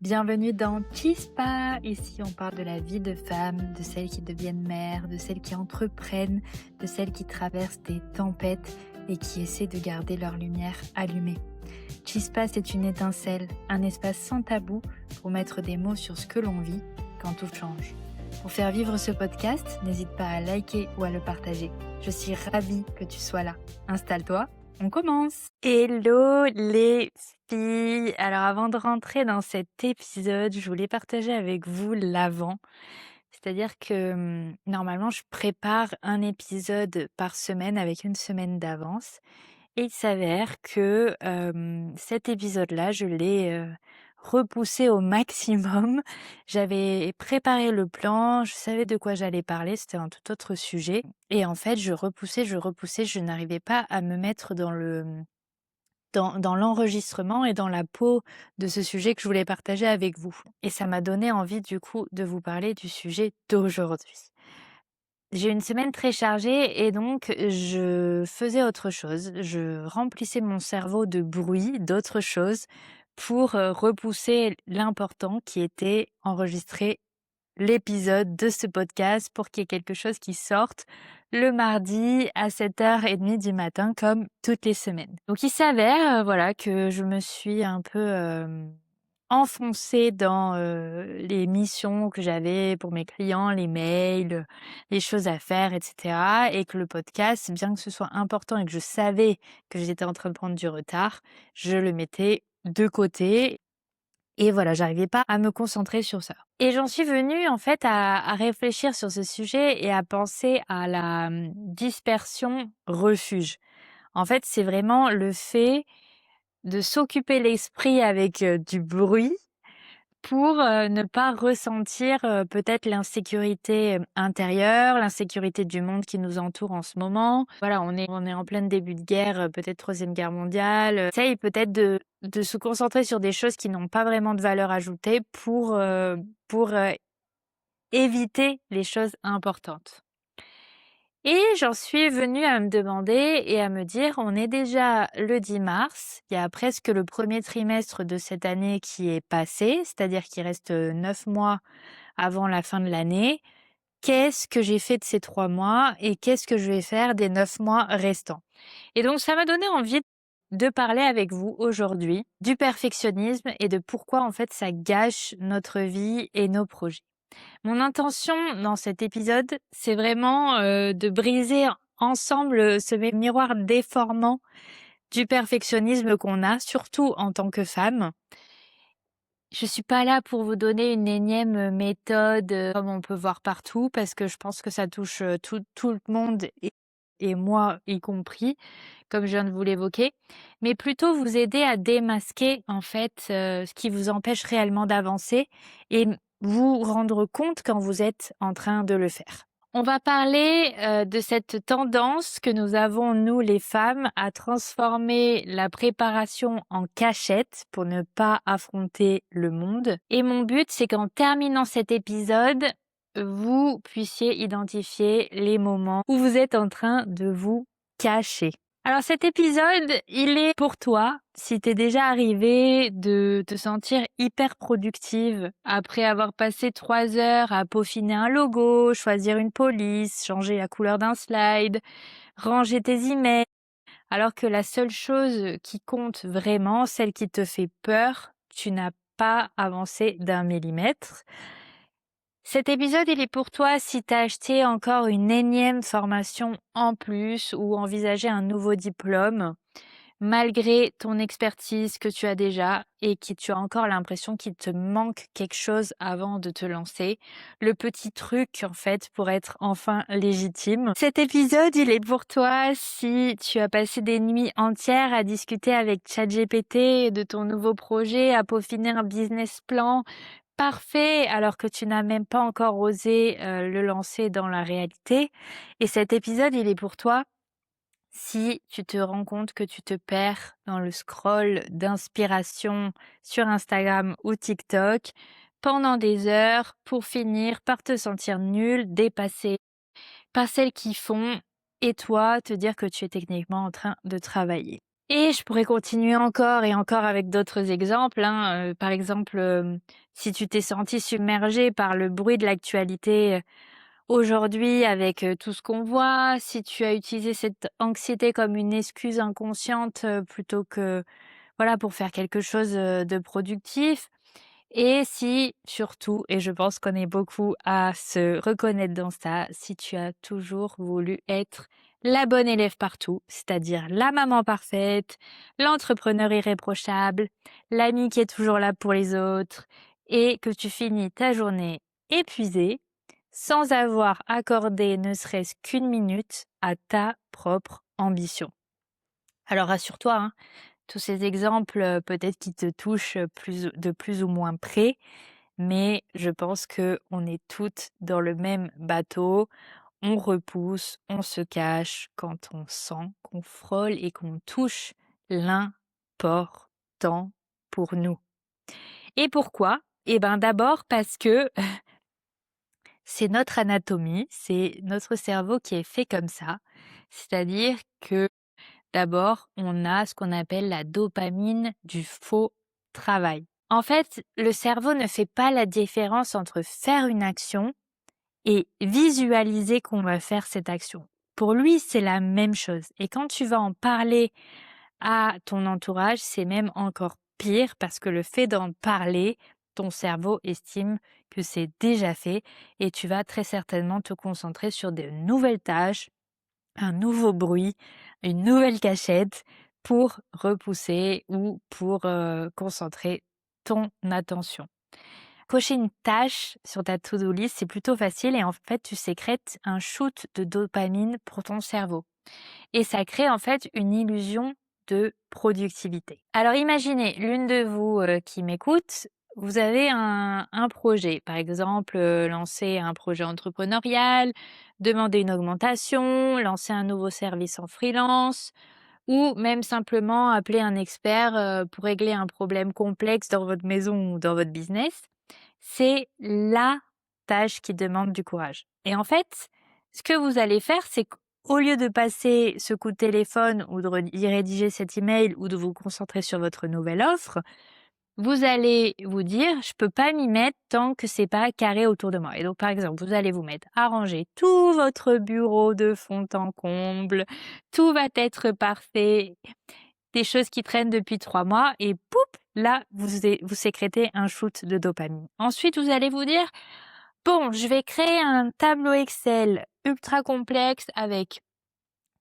Bienvenue dans Chispa. Ici, on parle de la vie de femmes, de celles qui deviennent mères, de celles qui entreprennent, de celles qui traversent des tempêtes et qui essaient de garder leur lumière allumée. Chispa, c'est une étincelle, un espace sans tabou pour mettre des mots sur ce que l'on vit quand tout change. Pour faire vivre ce podcast, n'hésite pas à liker ou à le partager. Je suis ravie que tu sois là. Installe-toi, on commence. Hello les filles. Alors avant de rentrer dans cet épisode, je voulais partager avec vous l'avant. C'est-à-dire que normalement, je prépare un épisode par semaine avec une semaine d'avance. Et il s'avère que cet épisode-là, je l'ai repoussé au maximum. J'avais préparé le plan, je savais de quoi j'allais parler, c'était un tout autre sujet. Et en fait, je repoussais, je n'arrivais pas à me mettre dans l'enregistrement et dans la peau de ce sujet que je voulais partager avec vous. Et ça m'a donné envie du coup de vous parler du sujet d'aujourd'hui. J'ai une semaine très chargée et donc je faisais autre chose. Je remplissais mon cerveau de bruit, d'autres choses, pour repousser l'important qui était enregistrer l'épisode de ce podcast pour qu'il y ait quelque chose qui sorte le mardi à 7h30 du matin comme toutes les semaines. Donc il s'avère voilà que je me suis un peu enfoncée dans les missions que j'avais pour mes clients, les mails, les choses à faire, etc. Et que le podcast, bien que ce soit important et que je savais que j'étais en train de prendre du retard, je le mettais de côté. Et voilà, j'arrivais pas à me concentrer sur ça. Et j'en suis venue en fait à réfléchir sur ce sujet et à penser à la dispersion refuge. En fait, c'est vraiment le fait de s'occuper l'esprit avec du bruit pour ne pas ressentir peut-être l'insécurité intérieure, l'insécurité du monde qui nous entoure en ce moment. Voilà, on est en plein début de guerre, peut-être Troisième Guerre mondiale. Essaye peut-être de se concentrer sur des choses qui n'ont pas vraiment de valeur ajoutée pour éviter les choses importantes. Et j'en suis venue à me demander et à me dire, on est déjà le 10 mars, il y a presque le premier trimestre de cette année qui est passé, c'est-à-dire qu'il reste 9 mois avant la fin de l'année. Qu'est-ce que j'ai fait de ces 3 mois et qu'est-ce que je vais faire des 9 mois restants? Et donc ça m'a donné envie de parler avec vous aujourd'hui du perfectionnisme et de pourquoi en fait ça gâche notre vie et nos projets. Mon intention dans cet épisode, c'est vraiment de briser ensemble ce miroir déformant du perfectionnisme qu'on a, surtout en tant que femme. Je suis pas là pour vous donner une énième méthode comme on peut voir partout, parce que je pense que ça touche tout le monde et moi y compris, comme je viens de vous l'évoquer, mais plutôt vous aider à démasquer en fait ce qui vous empêche réellement d'avancer et vous rendre compte quand vous êtes en train de le faire. On va parler de cette tendance que nous avons, nous les femmes, à transformer la préparation en cachette pour ne pas affronter le monde. Et mon but, c'est qu'en terminant cet épisode, vous puissiez identifier les moments où vous êtes en train de vous cacher. Alors cet épisode, il est pour toi si t'es déjà arrivé de te sentir hyper productive après avoir passé 3 heures à peaufiner un logo, choisir une police, changer la couleur d'un slide, ranger tes emails, alors que la seule chose qui compte vraiment, celle qui te fait peur, tu n'as pas avancé d'1 millimètre. Cet épisode, il est pour toi si tu as acheté encore une énième formation en plus ou envisagé un nouveau diplôme, malgré ton expertise que tu as déjà et que tu as encore l'impression qu'il te manque quelque chose avant de te lancer. Le petit truc, en fait, pour être enfin légitime. Cet épisode, il est pour toi si tu as passé des nuits entières à discuter avec ChatGPT de ton nouveau projet, à peaufiner un business plan parfait alors que tu n'as même pas encore osé le lancer dans la réalité. Et cet épisode, il est pour toi si tu te rends compte que tu te perds dans le scroll d'inspiration sur Instagram ou TikTok pendant des heures pour finir par te sentir nul, dépassé par celles qui font et toi te dire que tu es techniquement en train de travailler. Et je pourrais continuer encore et encore avec d'autres exemples, hein. Par exemple, si tu t'es senti submergé par le bruit de l'actualité, aujourd'hui avec, tout ce qu'on voit, si tu as utilisé cette anxiété comme une excuse inconsciente, plutôt que, voilà, pour faire quelque chose, de productif. Et si surtout, et je pense qu'on est beaucoup à se reconnaître dans ça, si tu as toujours voulu être la bonne élève partout, c'est-à-dire la maman parfaite, l'entrepreneur irréprochable, l'amie qui est toujours là pour les autres, et que tu finis ta journée épuisée, sans avoir accordé ne serait-ce qu'une minute à ta propre ambition. Alors rassure-toi, hein, tous ces exemples, peut-être qui te touchent, de plus ou moins près, mais je pense que on est toutes dans le même bateau. On repousse, on se cache quand on sent qu'on frôle et qu'on touche l'important pour nous. Et pourquoi? Eh ben, d'abord parce que c'est notre anatomie, c'est notre cerveau qui est fait comme ça. C'est-à-dire que d'abord, on a ce qu'on appelle la dopamine du faux travail. En fait, le cerveau ne fait pas la différence entre faire une action et visualiser qu'on va faire cette action. Pour lui, c'est la même chose. Et quand tu vas en parler à ton entourage, c'est même encore pire parce que le fait d'en parler, ton cerveau estime que c'est déjà fait et tu vas très certainement te concentrer sur de nouvelles tâches, un nouveau bruit, une nouvelle cachette pour repousser ou pour concentrer ton attention. Cocher une tâche sur ta to-do list, c'est plutôt facile et en fait, tu sécrètes un shoot de dopamine pour ton cerveau. Et ça crée en fait une illusion de productivité. Alors imaginez, l'une de vous qui m'écoute, vous avez un projet, par exemple lancer un projet entrepreneurial, demander une augmentation, lancer un nouveau service en freelance, ou même simplement appeler un expert pour régler un problème complexe dans votre maison ou dans votre business. C'est la tâche qui demande du courage. Et en fait, ce que vous allez faire, c'est qu'au lieu de passer ce coup de téléphone ou d'y rédiger cet email ou de vous concentrer sur votre nouvelle offre, vous allez vous dire: «Je peux pas m'y mettre tant que c'est pas carré autour de moi» et donc par exemple, vous allez vous mettre à ranger tout votre bureau de fond en comble, tout va être parfait, des choses qui traînent depuis 3 mois et poup! Là, vous sécrétez un shoot de dopamine. Ensuite, vous allez vous dire: «Bon, je vais créer un tableau Excel ultra complexe avec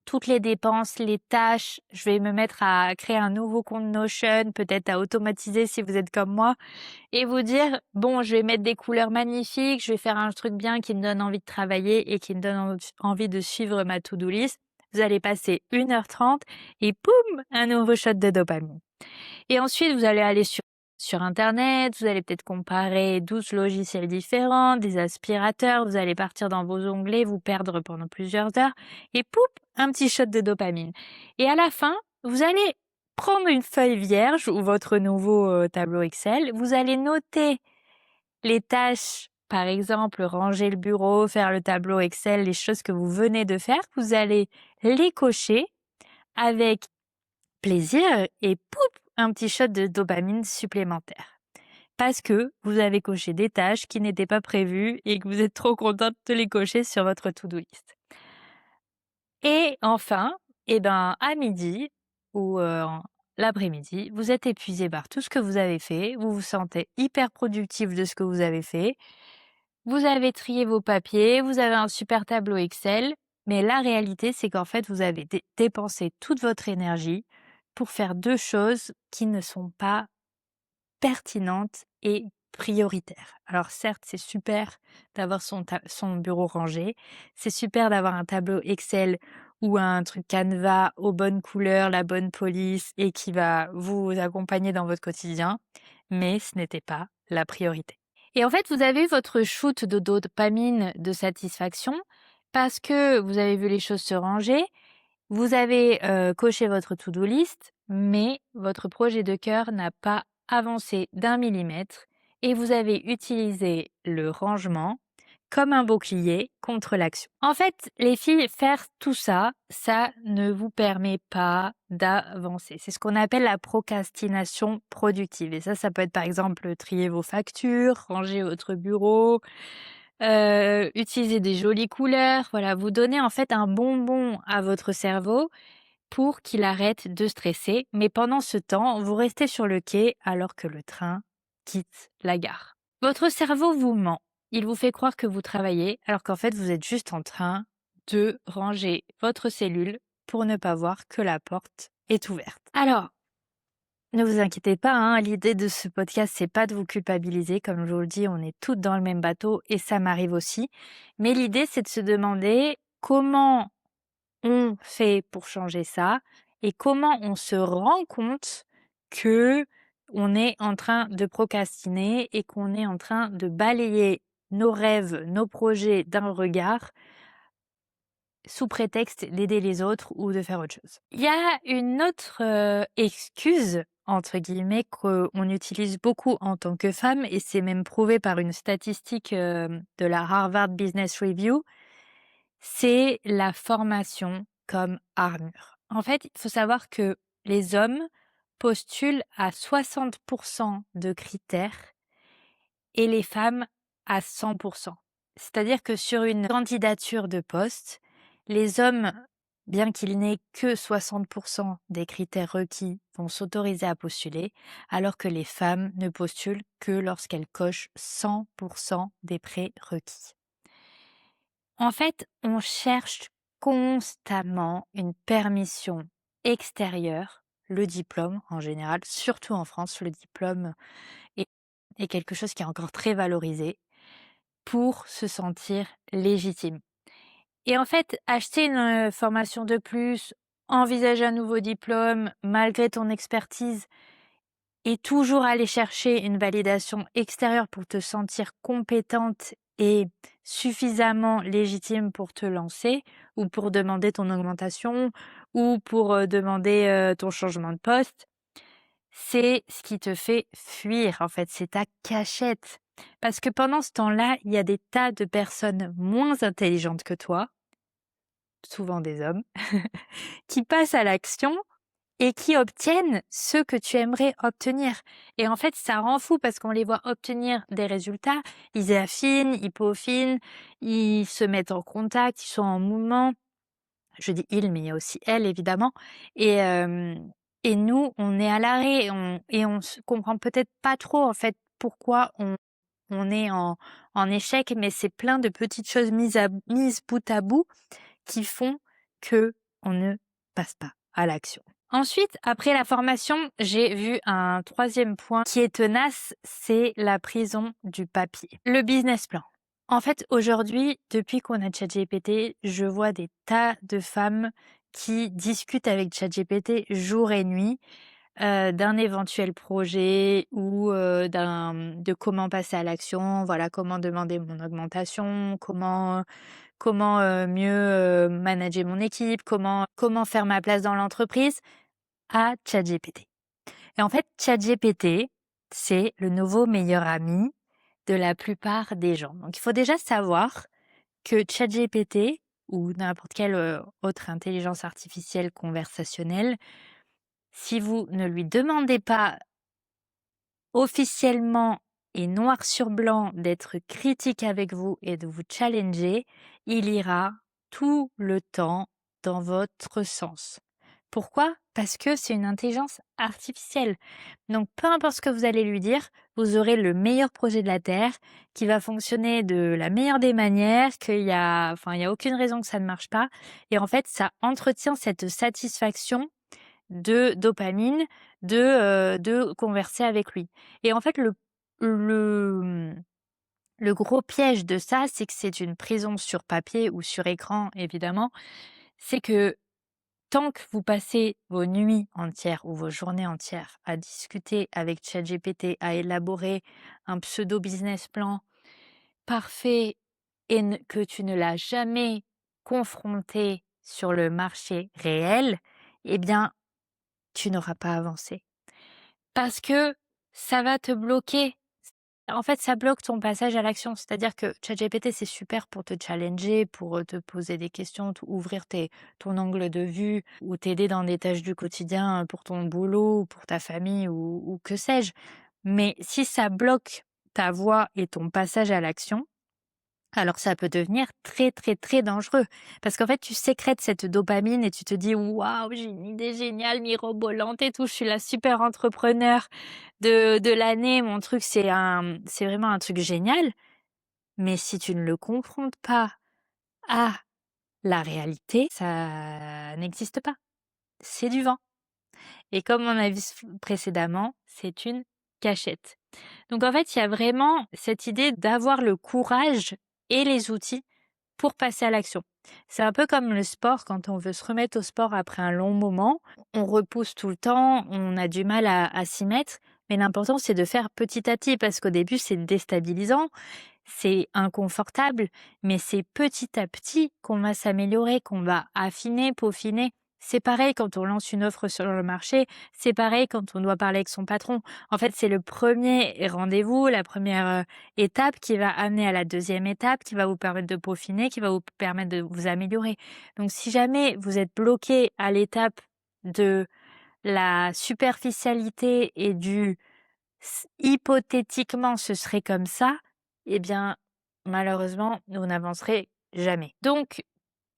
toutes les dépenses, les tâches. Je vais me mettre à créer un nouveau compte Notion, peut-être à automatiser si vous êtes comme moi et vous dire: "Bon, je vais mettre des couleurs magnifiques, je vais faire un truc bien qui me donne envie de travailler et qui me donne envie de suivre ma to-do list"». Vous allez passer 1h30 et boum! Un nouveau shot de dopamine. Et ensuite, vous allez aller sur internet, vous allez peut-être comparer 12 logiciels différents, des aspirateurs, vous allez partir dans vos onglets, vous perdre pendant plusieurs heures et poup! Un petit shot de dopamine. Et à la fin, vous allez prendre une feuille vierge ou votre nouveau tableau Excel, vous allez noter les tâches, par exemple, ranger le bureau, faire le tableau Excel, les choses que vous venez de faire, vous allez les cocher avec plaisir et poup! Un petit shot de dopamine supplémentaire. Parce que vous avez coché des tâches qui n'étaient pas prévues et que vous êtes trop contente de les cocher sur votre to-do list. Et enfin, eh ben, à midi ou l'après-midi, vous êtes épuisé par tout ce que vous avez fait, vous vous sentez hyper productif de ce que vous avez fait, vous avez trié vos papiers, vous avez un super tableau Excel, mais la réalité, c'est qu'en fait, vous avez dépensé toute votre énergie pour faire 2 choses qui ne sont pas pertinentes et prioritaires. Alors certes, c'est super d'avoir son bureau rangé, c'est super d'avoir un tableau Excel ou un truc Canva aux bonnes couleurs, la bonne police et qui va vous accompagner dans votre quotidien, mais ce n'était pas la priorité. Et en fait, vous avez eu votre shoot de dopamine de satisfaction parce que vous avez vu les choses se ranger, vous avez coché votre to-do list, mais votre projet de cœur n'a pas avancé d'1 millimètre et vous avez utilisé le rangement comme un bouclier contre l'action. En fait, les filles, faire tout ça, ça ne vous permet pas d'avancer. C'est ce qu'on appelle la procrastination productive. Et ça peut être par exemple trier vos factures, ranger votre bureau, utiliser des jolies couleurs. Voilà, vous donnez en fait un bonbon à votre cerveau pour qu'il arrête de stresser. Mais pendant ce temps, vous restez sur le quai alors que le train quitte la gare. Votre cerveau vous ment. Il vous fait croire que vous travaillez alors qu'en fait vous êtes juste en train de ranger votre cellule pour ne pas voir que la porte est ouverte. Alors, ne vous inquiétez pas, hein, l'idée de ce podcast, c'est pas de vous culpabiliser. Comme je vous le dis, on est toutes dans le même bateau et ça m'arrive aussi. Mais l'idée, c'est de se demander comment on fait pour changer ça et comment on se rend compte que on est en train de procrastiner et qu'on est en train de balayer nos rêves, nos projets d'un regard sous prétexte d'aider les autres ou de faire autre chose. Il y a une autre excuse, entre guillemets, qu'on utilise beaucoup en tant que femme, et c'est même prouvé par une statistique de la Harvard Business Review, c'est la formation comme armure. En fait, il faut savoir que les hommes postulent à 60% de critères et les femmes à 100%. C'est-à-dire que sur une candidature de poste, les hommes, bien qu'ils n'aient que 60% des critères requis, vont s'autoriser à postuler, alors que les femmes ne postulent que lorsqu'elles cochent 100% des prérequis. En fait, on cherche constamment une permission extérieure, le diplôme en général, surtout en France, le diplôme est quelque chose qui est encore très valorisé pour se sentir légitime. Et en fait, acheter une formation de plus, envisager un nouveau diplôme malgré ton expertise et toujours aller chercher une validation extérieure pour te sentir compétente et suffisamment légitime pour te lancer ou pour demander ton augmentation ou pour demander ton changement de poste, c'est ce qui te fait fuir en fait, c'est ta cachette. Parce que pendant ce temps-là, il y a des tas de personnes moins intelligentes que toi, souvent des hommes, qui passent à l'action et qui obtiennent ce que tu aimerais obtenir. Et en fait, ça rend fou parce qu'on les voit obtenir des résultats, ils affinent, ils peaufinent, ils se mettent en contact, ils sont en mouvement. Je dis ils, mais il y a aussi elles évidemment. Et, euh, et nous, on est à l'arrêt et on se comprend peut-être pas trop en fait pourquoi on est en échec, mais c'est plein de petites choses mises bout à bout qui font que on ne passe pas à l'action. Ensuite, après la formation, j'ai vu un troisième point qui est tenace, c'est la prison du papier. Le business plan. En fait, aujourd'hui, depuis qu'on a ChatGPT, je vois des tas de femmes qui discutent avec ChatGPT jour et nuit d'un éventuel projet ou de comment passer à l'action, voilà, comment demander mon augmentation, comment mieux manager mon équipe, comment faire ma place dans l'entreprise à ChatGPT. Et en fait, ChatGPT, c'est le nouveau meilleur ami de la plupart des gens. Donc, il faut déjà savoir que ChatGPT ou n'importe quelle autre intelligence artificielle conversationnelle, si vous ne lui demandez pas officiellement et noir sur blanc d'être critique avec vous et de vous challenger, il ira tout le temps dans votre sens. Pourquoi? Parce que c'est une intelligence artificielle. Donc peu importe ce que vous allez lui dire, vous aurez le meilleur projet de la Terre qui va fonctionner de la meilleure des manières, il y a aucune raison que ça ne marche pas. Et en fait, ça entretient cette satisfaction de dopamine de converser avec lui. Et en fait, le, le gros piège de ça, c'est que c'est une prison sur papier ou sur écran, évidemment. C'est que tant que vous passez vos nuits entières ou vos journées entières à discuter avec ChatGPT, à élaborer un pseudo business plan parfait et que tu ne l'as jamais confronté sur le marché réel, eh bien, tu n'auras pas avancé. Parce que ça va te bloquer. En fait, ça bloque ton passage à l'action. C'est-à-dire que ChatGPT, c'est super pour te challenger, pour, te poser des questions, ouvrir ton angle de vue ou t'aider dans des tâches du quotidien, pour ton boulot ou pour ta famille ou que sais-je. Mais si ça bloque ta voix et ton passage à l'action, alors ça peut devenir très, très, très dangereux. Parce qu'en fait, tu sécrètes cette dopamine et tu te dis: «Waouh, j'ai une idée géniale, mirobolante et tout, je suis la super entrepreneur de l'année, mon truc c'est vraiment un truc génial». Mais si tu ne le confrontes pas à la réalité, ça n'existe pas. C'est du vent. Et comme on a vu précédemment, c'est une cachette. Donc en fait, il y a vraiment cette idée d'avoir le courage et les outils pour passer à l'action. C'est un peu comme le sport, quand on veut se remettre au sport après un long moment, on repousse tout le temps, on a du mal à s'y mettre, mais l'important c'est de faire petit à petit parce qu'au début c'est déstabilisant, c'est inconfortable, mais c'est petit à petit qu'on va s'améliorer, qu'on va affiner, peaufiner. C'est pareil quand on lance une offre sur le marché, c'est pareil quand on doit parler avec son patron. En fait, c'est le premier rendez-vous, la première étape qui va amener à la deuxième étape, qui va vous permettre de peaufiner, qui va vous permettre de vous améliorer. Donc, si jamais vous êtes bloqué à l'étape de la superficialité et du hypothétiquement ce serait comme ça, eh bien, malheureusement, vous n'avancerez jamais. Donc,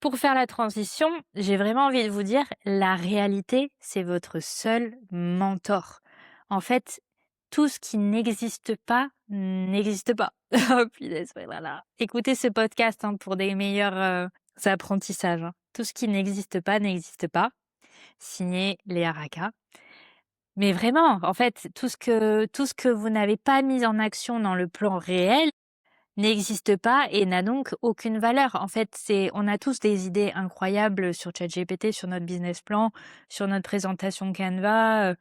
pour faire la transition, j'ai vraiment envie de vous dire, la réalité, c'est votre seul mentor. En fait, tout ce qui n'existe pas, n'existe pas. Oh punaise, ouais, voilà. Écoutez ce podcast pour des meilleurs apprentissages. Tout ce qui n'existe pas, n'existe pas. Signé Léa Raka. Mais vraiment, en fait, tout ce que vous n'avez pas mis en action dans le plan réel n'existe pas et n'a donc aucune valeur. En fait, on a tous des idées incroyables sur ChatGPT, sur notre business plan, sur notre présentation Canva.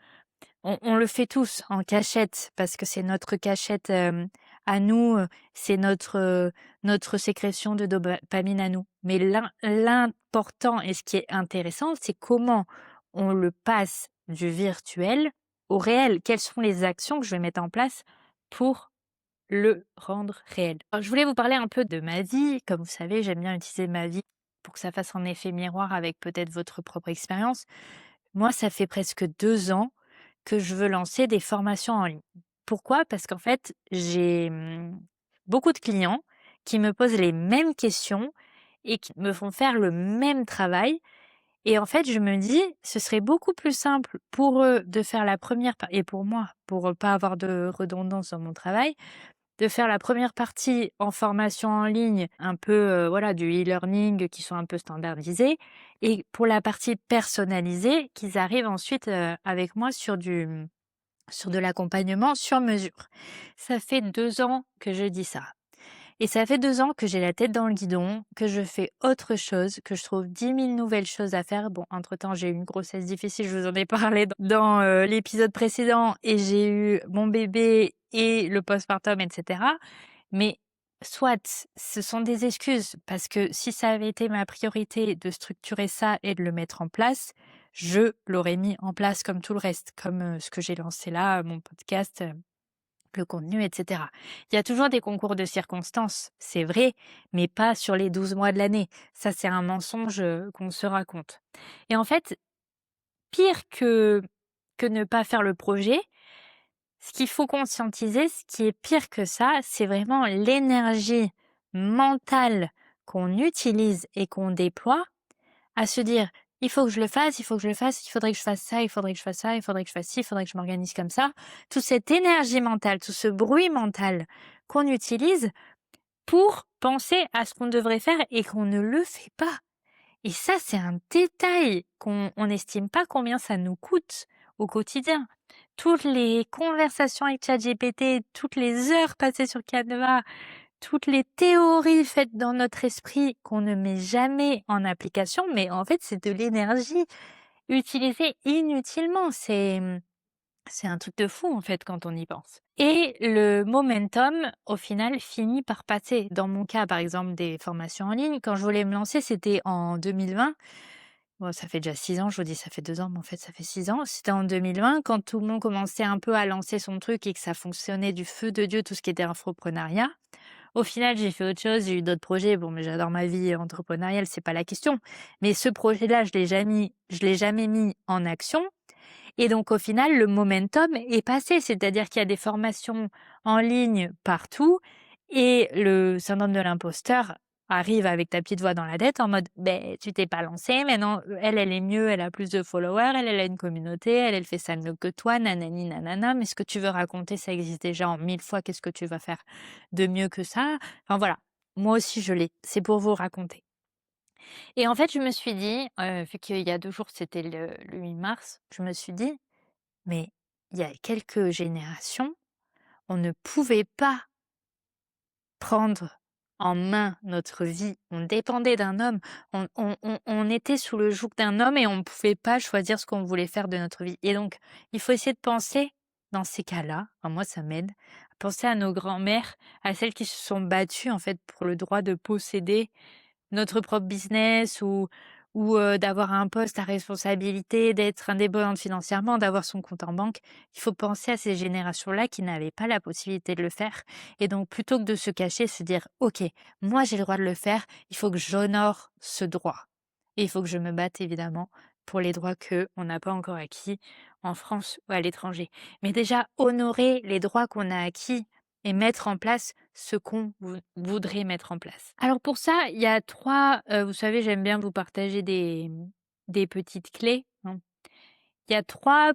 On le fait tous en cachette parce que c'est notre cachette à nous, c'est notre sécrétion de dopamine à nous. Mais l'important et ce qui est intéressant, c'est comment on le passe du virtuel au réel. Quelles sont les actions que je vais mettre en place pour le rendre réel. Alors, je voulais vous parler un peu de ma vie. Comme vous savez, j'aime bien utiliser ma vie pour que ça fasse un effet miroir avec peut-être votre propre expérience. Moi, ça fait presque 2 ans que je veux lancer des formations en ligne. Pourquoi? Parce qu'en fait, j'ai beaucoup de clients qui me posent les mêmes questions et qui me font faire le même travail. Et en fait, je me dis, ce serait beaucoup plus simple pour eux de faire la première et pour moi, pour pas avoir de redondance dans mon travail, de faire la première partie en formation en ligne, un peu voilà, du e-learning qui sont un peu standardisés, et pour la partie personnalisée, qu'ils arrivent ensuite avec moi sur de l'accompagnement sur mesure. Ça fait 2 ans que je dis ça. Et ça fait 2 ans que j'ai la tête dans le guidon, que je fais autre chose, que je trouve 10 000 nouvelles choses à faire. Bon, entre-temps, j'ai eu une grossesse difficile, je vous en ai parlé dans l'épisode précédent, et j'ai eu mon bébé et le postpartum, etc. Mais soit, ce sont des excuses, parce que si ça avait été ma priorité de structurer ça et de le mettre en place, je l'aurais mis en place comme tout le reste, comme ce que j'ai lancé là, mon podcast, le contenu, etc. Il y a toujours des concours de circonstances, c'est vrai, mais pas sur les 12 mois de l'année. Ça, c'est un mensonge qu'on se raconte. Et en fait, pire que ne pas faire le projet, ce qu'il faut conscientiser, ce qui est pire que ça, c'est vraiment l'énergie mentale qu'on utilise et qu'on déploie à se dire: «Il faut que je le fasse, il faut que je le fasse, il faudrait que je fasse ça, il faudrait que je fasse ça, il faudrait que je fasse ci, il faudrait que je m'organise comme ça». Toute cette énergie mentale, tout ce bruit mental qu'on utilise pour penser à ce qu'on devrait faire et qu'on ne le fait pas. Et ça, c'est un détail qu'on n'estime pas combien ça nous coûte au quotidien. Toutes les conversations avec ChatGPT, toutes les heures passées sur Canva, toutes les théories faites dans notre esprit qu'on ne met jamais en application, mais en fait, c'est de l'énergie utilisée inutilement. C'est un truc de fou, en fait, quand on y pense. Et le momentum, au final, finit par passer. Dans mon cas, par exemple, des formations en ligne, quand je voulais me lancer, c'était en 2020. Bon, ça fait déjà 6 ans, je vous dis ça fait 2 ans, mais en fait ça fait 6 ans. C'était en 2020 quand tout le monde commençait un peu à lancer son truc et que ça fonctionnait du feu de Dieu, tout ce qui était infoprenariat. Au final, j'ai fait autre chose, j'ai eu d'autres projets. Bon, mais j'adore ma vie entrepreneuriale, c'est pas la question. Mais ce projet-là, je l'ai jamais mis en action. Et donc au final, le momentum est passé. C'est-à-dire qu'il y a des formations en ligne partout et le syndrome de l'imposteur arrive avec ta petite voix dans la tête en mode: «Beh, tu t'es pas lancé, maintenant, elle est mieux, elle a plus de followers, elle a une communauté, elle fait ça mieux que toi, nanani nanana, mais ce que tu veux raconter, ça existe déjà en 1000 fois, qu'est-ce que tu vas faire de mieux que ça?» Enfin voilà, moi aussi je l'ai, c'est pour vous raconter. Et en fait, je me suis dit, vu qu'il y a 2 jours, c'était le 8 mars, je me suis dit: «Mais il y a quelques générations, on ne pouvait pas prendre en main notre vie, on dépendait d'un homme, on était sous le joug d'un homme et on ne pouvait pas choisir ce qu'on voulait faire de notre vie». Et donc, il faut essayer de penser dans ces cas-là, enfin moi ça m'aide, à penser à nos grands-mères, à celles qui se sont battues en fait pour le droit de posséder notre propre business ou d'avoir un poste à responsabilité, d'être indépendante financièrement, d'avoir son compte en banque. Il faut penser à ces générations-là qui n'avaient pas la possibilité de le faire et donc plutôt que de se cacher, se dire: «OK, moi j'ai le droit de le faire, il faut que j'honore ce droit et il faut que je me batte évidemment pour les droits qu'on n'a pas encore acquis en France ou à l'étranger». Mais déjà honorer les droits qu'on a acquis et mettre en place ce qu'on voudrait mettre en place. Alors pour ça, il y a 3, vous savez, j'aime bien vous partager des petites clés, hein. Il y a 3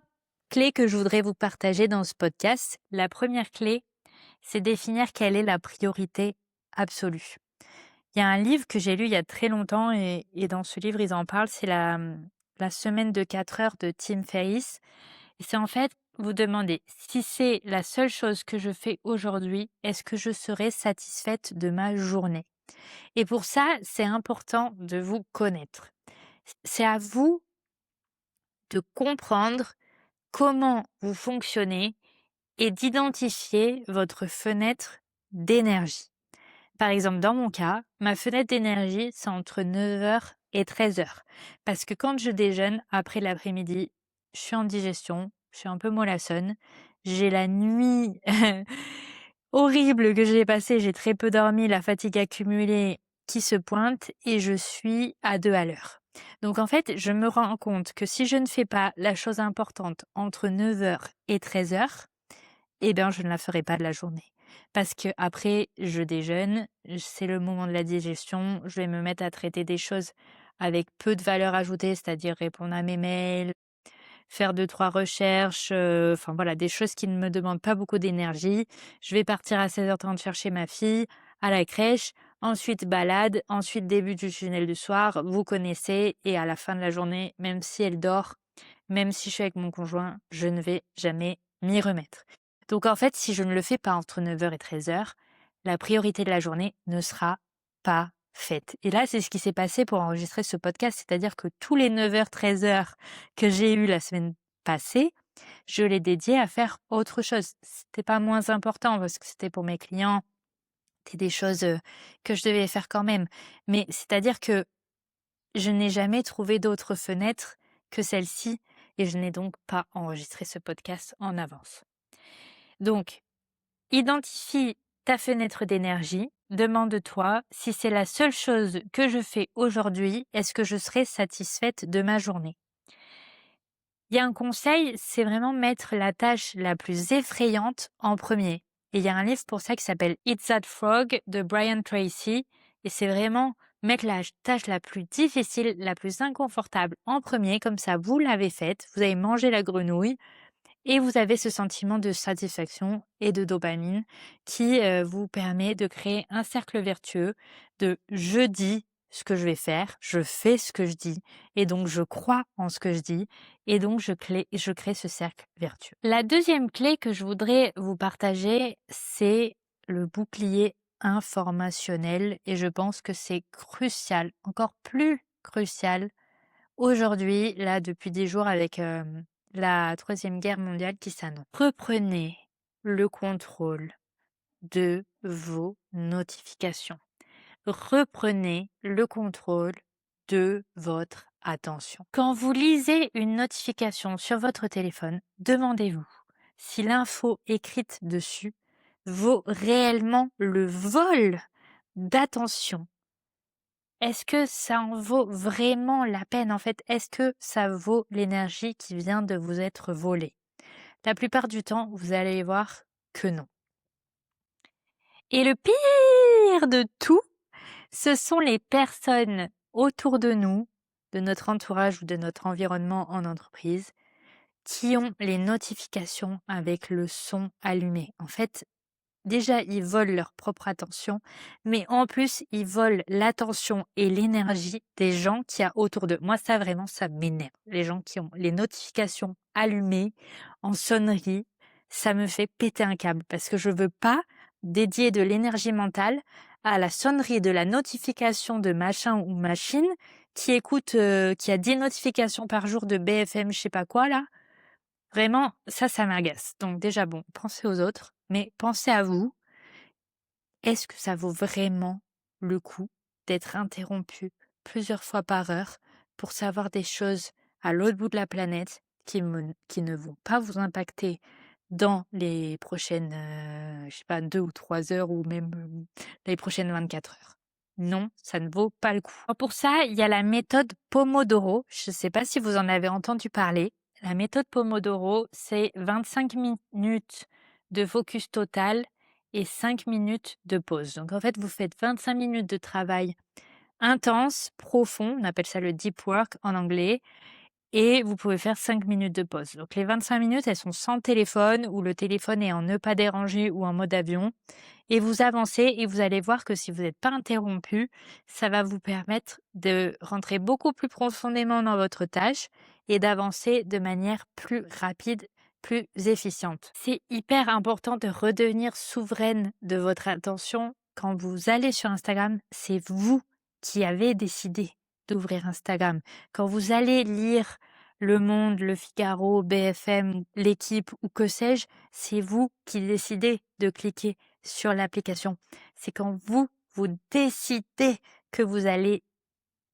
clés que je voudrais vous partager dans ce podcast. La première clé, c'est définir quelle est la priorité absolue. Il y a un livre que j'ai lu il y a très longtemps et dans ce livre, ils en parlent, c'est la semaine de 4 heures de Tim Ferriss. Et c'est en fait, vous demander: «Si c'est la seule chose que je fais aujourd'hui, est-ce que je serai satisfaite de ma journée?» Et pour ça, c'est important de vous connaître. C'est à vous de comprendre comment vous fonctionnez et d'identifier votre fenêtre d'énergie. Par exemple, dans mon cas, ma fenêtre d'énergie, c'est entre 9 heures et 13 heures. Parce que quand je déjeune, après l'après-midi, je suis en digestion, je suis un peu mollassonne. J'ai la nuit horrible que j'ai passée, j'ai très peu dormi, la fatigue accumulée qui se pointe et je suis à 2 à l'heure. Donc en fait, je me rends compte que si je ne fais pas la chose importante entre 9 heures et 13 heures, eh bien, je ne la ferai pas de la journée. Parce que après, je déjeune, c'est le moment de la digestion, je vais me mettre à traiter des choses avec peu de valeur ajoutée, c'est-à-dire répondre à mes mails, faire 2-3 recherches, enfin voilà, des choses qui ne me demandent pas beaucoup d'énergie. Je vais partir à 16h30 chercher ma fille à la crèche, ensuite balade, ensuite début du tunnel du soir, vous connaissez, et à la fin de la journée, même si elle dort, même si je suis avec mon conjoint, je ne vais jamais m'y remettre. Donc en fait, si je ne le fais pas entre 9 heures et 13 heures, la priorité de la journée ne sera pas faite. Et là, c'est ce qui s'est passé pour enregistrer ce podcast, c'est-à-dire que tous les 9 heures, 13 heures que j'ai eu la semaine passée, je l'ai dédié à faire autre chose. C'était pas moins important parce que c'était pour mes clients, c'était des choses que je devais faire quand même. Mais c'est-à-dire que je n'ai jamais trouvé d'autre fenêtre que celle-ci et je n'ai donc pas enregistré ce podcast en avance. Donc, identifie ta fenêtre d'énergie, demande-toi: si c'est la seule chose que je fais aujourd'hui, est-ce que je serai satisfaite de ma journée? Il y a un conseil, c'est vraiment mettre la tâche la plus effrayante en premier. Et il y a un livre pour ça qui s'appelle It's That Frog de Brian Tracy. Et c'est vraiment mettre la tâche la plus difficile, la plus inconfortable en premier, comme ça vous l'avez faite, vous avez mangé la grenouille, et vous avez ce sentiment de satisfaction et de dopamine qui vous permet de créer un cercle vertueux de je dis ce que je vais faire, je fais ce que je dis, et donc je crois en ce que je dis, et donc je crée ce cercle vertueux. La deuxième clé que je voudrais vous partager, c'est le bouclier informationnel, et je pense que c'est crucial, encore plus crucial aujourd'hui, là, depuis 10 jours avec la Troisième Guerre mondiale qui s'annonce. Reprenez le contrôle de vos notifications. Reprenez le contrôle de votre attention. Quand vous lisez une notification sur votre téléphone, demandez-vous si l'info écrite dessus vaut réellement le vol d'attention. Est-ce que ça en vaut vraiment la peine en fait? Est-ce que ça vaut l'énergie qui vient de vous être volée? La plupart du temps, vous allez voir que non. Et le pire de tout, ce sont les personnes autour de nous, de notre entourage ou de notre environnement en entreprise, qui ont les notifications avec le son allumé. En fait, déjà, ils volent leur propre attention, mais en plus, ils volent l'attention et l'énergie des gens qu'il y a autour d'eux. Moi, ça vraiment, ça m'énerve. Les gens qui ont les notifications allumées en sonnerie, ça me fait péter un câble parce que je veux pas dédier de l'énergie mentale à la sonnerie de la notification de machin ou machine qui écoute, qui a 10 notifications par jour de BFM, je sais pas quoi là. Vraiment, ça m'agace. Donc déjà, bon, pensez aux autres, mais pensez à vous. Est-ce que ça vaut vraiment le coup d'être interrompu plusieurs fois par heure pour savoir des choses à l'autre bout de la planète qui ne vont pas vous impacter dans les prochaines, je sais pas, 2 ou 3 heures ou même les prochaines 24 heures? Non, ça ne vaut pas le coup. Alors pour ça, il y a la méthode Pomodoro. Je ne sais pas si vous en avez entendu parler. La méthode Pomodoro, c'est 25 minutes de focus total et 5 minutes de pause. Donc en fait, vous faites 25 minutes de travail intense, profond, on appelle ça le deep work en anglais, et vous pouvez faire 5 minutes de pause. Donc les 25 minutes, elles sont sans téléphone ou le téléphone est en ne pas déranger ou en mode avion. Et vous avancez et vous allez voir que si vous n'êtes pas interrompu, ça va vous permettre de rentrer beaucoup plus profondément dans votre tâche et d'avancer de manière plus rapide, plus efficiente. C'est hyper important de redevenir souveraine de votre attention. Quand vous allez sur Instagram, c'est vous qui avez décidé d'ouvrir Instagram. Quand vous allez lire Le Monde, Le Figaro, BFM, L'Équipe ou que sais-je, c'est vous qui décidez de cliquer sur l'application. C'est quand vous décidez que vous allez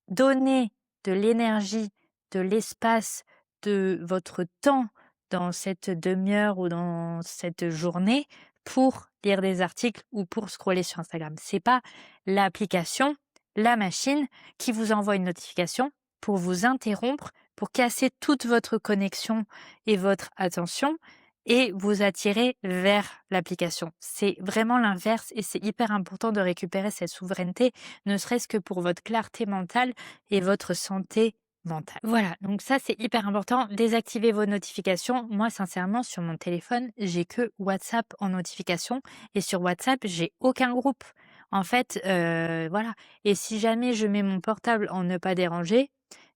donner de l'énergie, de l'espace, de votre temps dans cette demi-heure ou dans cette journée pour lire des articles ou pour scroller sur Instagram. C'est pas l'application, la machine qui vous envoie une notification pour vous interrompre, pour casser toute votre connexion et votre attention et vous attirer vers l'application. C'est vraiment l'inverse et c'est hyper important de récupérer cette souveraineté, ne serait-ce que pour votre clarté mentale et votre santé mentale. Voilà, donc ça c'est hyper important. Désactivez vos notifications. Moi, sincèrement, sur mon téléphone, j'ai que WhatsApp en notification et sur WhatsApp, j'ai aucun groupe. En fait, voilà. Et si jamais je mets mon portable en ne pas déranger,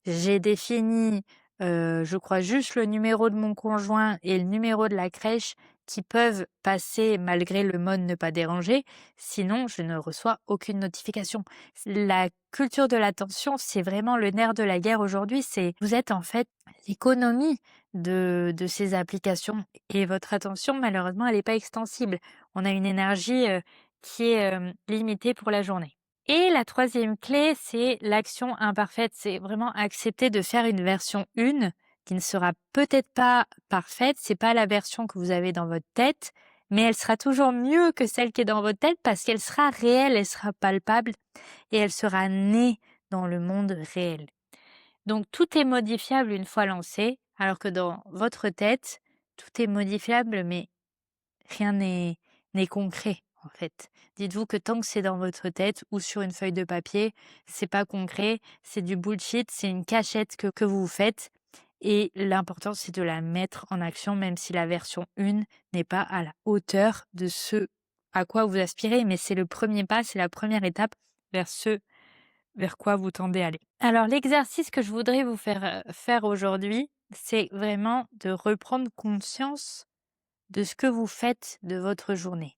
j'ai défini, je crois juste le numéro de mon conjoint et le numéro de la crèche qui peuvent passer malgré le mode ne pas déranger. Sinon, je ne reçois aucune notification. La culture de l'attention, c'est vraiment le nerf de la guerre aujourd'hui. Vous êtes en fait l'économie de ces applications et votre attention, malheureusement, elle n'est pas extensible. On a une énergie qui est limitée pour la journée. Et la troisième clé, c'est l'action imparfaite. C'est vraiment accepter de faire une version 1 qui ne sera peut-être pas parfaite. C'est pas la version que vous avez dans votre tête, mais elle sera toujours mieux que celle qui est dans votre tête parce qu'elle sera réelle, elle sera palpable et elle sera née dans le monde réel. Donc tout est modifiable une fois lancé, alors que dans votre tête, tout est modifiable, mais rien n'est concret en fait. Dites-vous que tant que c'est dans votre tête ou sur une feuille de papier, c'est pas concret, c'est du bullshit, c'est une cachette que vous vous faites. Et l'important, c'est de la mettre en action, même si la version 1 n'est pas à la hauteur de ce à quoi vous aspirez. Mais c'est le premier pas, c'est la première étape vers ce vers quoi vous tendez à aller. Alors, l'exercice que je voudrais vous faire faire aujourd'hui, c'est vraiment de reprendre conscience de ce que vous faites de votre journée.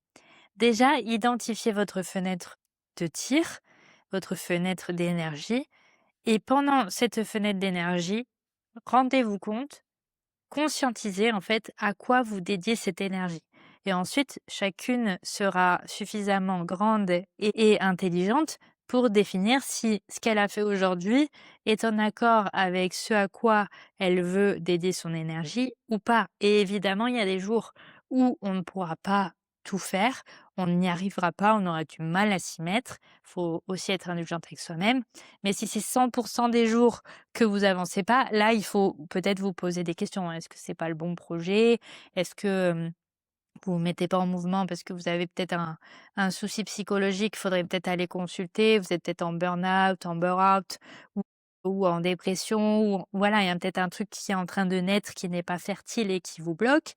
Déjà, identifiez votre fenêtre de tir, votre fenêtre d'énergie, et pendant cette fenêtre d'énergie, rendez-vous compte, conscientisez en fait à quoi vous dédiez cette énergie. Et ensuite, chacune sera suffisamment grande et intelligente pour définir si ce qu'elle a fait aujourd'hui est en accord avec ce à quoi elle veut dédier son énergie ou pas. Et évidemment, il y a des jours où on ne pourra pas tout faire, on n'y arrivera pas, on aura du mal à s'y mettre. Faut aussi être indulgente avec soi-même. Mais si c'est 100% des jours que vous avancez pas, là, il faut peut-être vous poser des questions. Est-ce que c'est pas le bon projet? Est-ce que vous vous mettez pas en mouvement parce que vous avez peut-être un souci psychologique, il faudrait peut-être aller consulter, vous êtes peut-être en burn-out, en burn-out ou en dépression ou voilà, il y a peut-être un truc qui est en train de naître qui n'est pas fertile et qui vous bloque.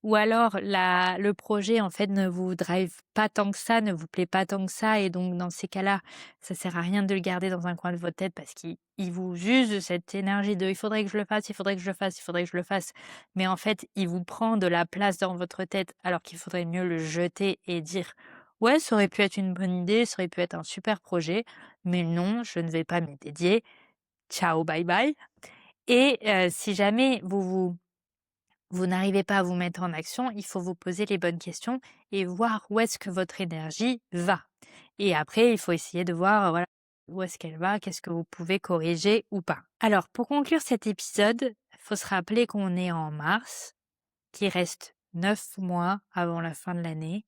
Ou alors le projet en fait ne vous drive pas tant que ça, ne vous plaît pas tant que ça et donc dans ces cas-là, ça sert à rien de le garder dans un coin de votre tête parce qu'il vous use de cette énergie de: «Il faudrait que je le fasse, il faudrait que je le fasse, il faudrait que je le fasse». Mais en fait, il vous prend de la place dans votre tête alors qu'il faudrait mieux le jeter et dire: «Ouais, ça aurait pu être une bonne idée, ça aurait pu être un super projet, mais non, je ne vais pas m'y dédier. Ciao, bye bye». Et si jamais vous n'arrivez pas à vous mettre en action, il faut vous poser les bonnes questions et voir où est-ce que votre énergie va. Et après, il faut essayer de voir, voilà, où est-ce qu'elle va, qu'est-ce que vous pouvez corriger ou pas. Alors, pour conclure cet épisode, il faut se rappeler qu'on est en mars, qu'il reste 9 mois avant la fin de l'année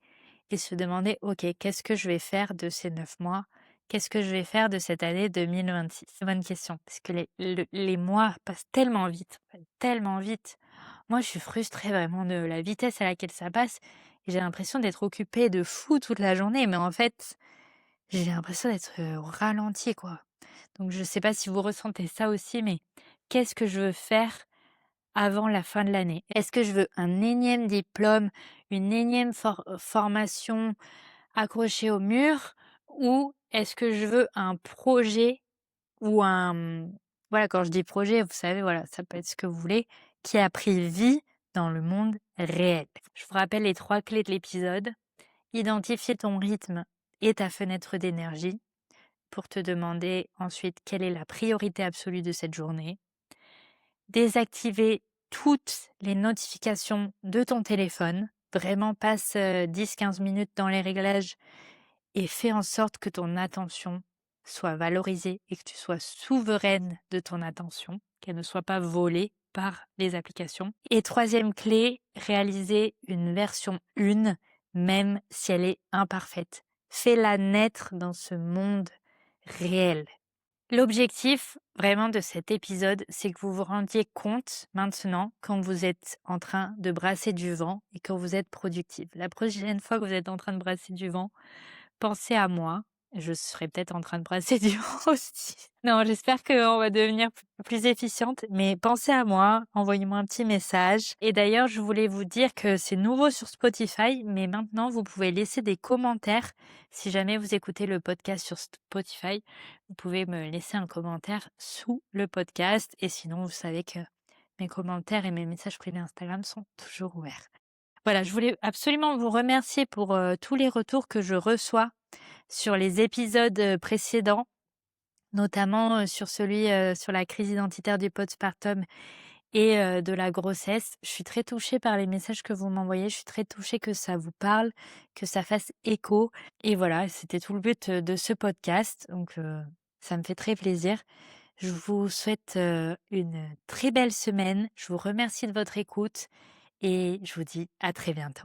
et se demander, OK, qu'est-ce que je vais faire de ces 9 mois? Qu'est-ce que je vais faire de cette année 2026? Bonne question, parce que les mois passent tellement vite, tellement vite. Moi, je suis frustrée vraiment de la vitesse à laquelle ça passe et j'ai l'impression d'être occupée de fou toute la journée, mais en fait, j'ai l'impression d'être au ralenti, quoi. Donc, je sais pas si vous ressentez ça aussi, mais qu'est-ce que je veux faire avant la fin de l'année? Est-ce que je veux un énième diplôme, une énième formation accrochée au mur ou est-ce que je veux un projet ou voilà, quand je dis projet, vous savez, voilà, ça peut être ce que vous voulez, qui a pris vie dans le monde réel. Je vous rappelle les 3 clés de l'épisode. Identifier ton rythme et ta fenêtre d'énergie pour te demander ensuite quelle est la priorité absolue de cette journée. Désactiver toutes les notifications de ton téléphone. Vraiment, passe 10-15 minutes dans les réglages et fais en sorte que ton attention soit valorisée et que tu sois souveraine de ton attention, qu'elle ne soit pas volée par les applications. Et troisième clé, réaliser une version 1, même si elle est imparfaite. Fais-la naître dans ce monde réel. L'objectif vraiment de cet épisode, c'est que vous vous rendiez compte maintenant quand vous êtes en train de brasser du vent et quand vous êtes productive. La prochaine fois que vous êtes en train de brasser du vent, pensez à moi. Je serai peut-être en train de brasser du vent aussi. Non, j'espère qu'on va devenir plus efficiente, mais pensez à moi, envoyez-moi un petit message. Et d'ailleurs, je voulais vous dire que c'est nouveau sur Spotify, mais maintenant, vous pouvez laisser des commentaires. Si jamais vous écoutez le podcast sur Spotify, vous pouvez me laisser un commentaire sous le podcast. Et sinon, vous savez que mes commentaires et mes messages privés Instagram sont toujours ouverts. Voilà, je voulais absolument vous remercier pour tous les retours que je reçois sur les épisodes précédents, notamment sur celui sur la crise identitaire du postpartum et de la grossesse. Je suis très touchée par les messages que vous m'envoyez. Je suis très touchée que ça vous parle, que ça fasse écho. Et voilà, c'était tout le but de ce podcast. Donc, ça me fait très plaisir. Je vous souhaite une très belle semaine. Je vous remercie de votre écoute et je vous dis à très bientôt.